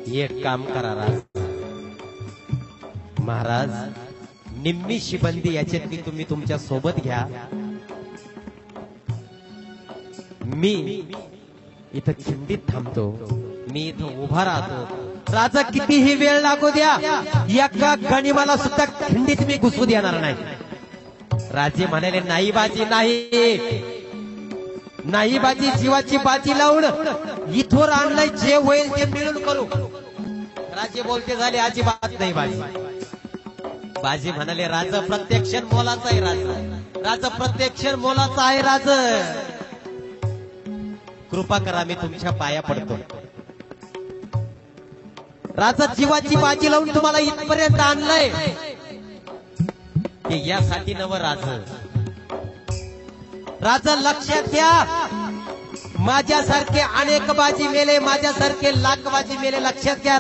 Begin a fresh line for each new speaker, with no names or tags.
एक काम करा महाराज, निम्मी शिबंदी याच्यातली तुम्ही तुमच्या सोबत घ्या, मी इथं खिंडीत थांबतो, मी इथं उभा राहतो. राजा कितीही वेळ लागू द्या, एका गनिमाला सुद्धा खिंडीत मी घुसू देणार नाही. राजे म्हणाले नाही बाजी नाही, नाही बाजी, जीवाची बाजी लावून इथवर आणलंय, जे होईल ते मिळून करू. राजे बोलते झाले अजिबात नाही बाजी. बाजी म्हणाले राजा प्रत्यक्ष मोलाचा आहे, राजा प्रत्यक्ष मोलाचा आहे. राजा कृपा करा, मी तुमच्या पाया पडतो. राजा जीवाची बाजी लावून तुम्हाला इथपर्यंत आणलंय, की यासाठी नव राजा लक्षात घ्या. माझ्यासारखे अनेक बाजी मेले, माझ्यासारखे लाख बाजी मेले, लक्षात घ्या.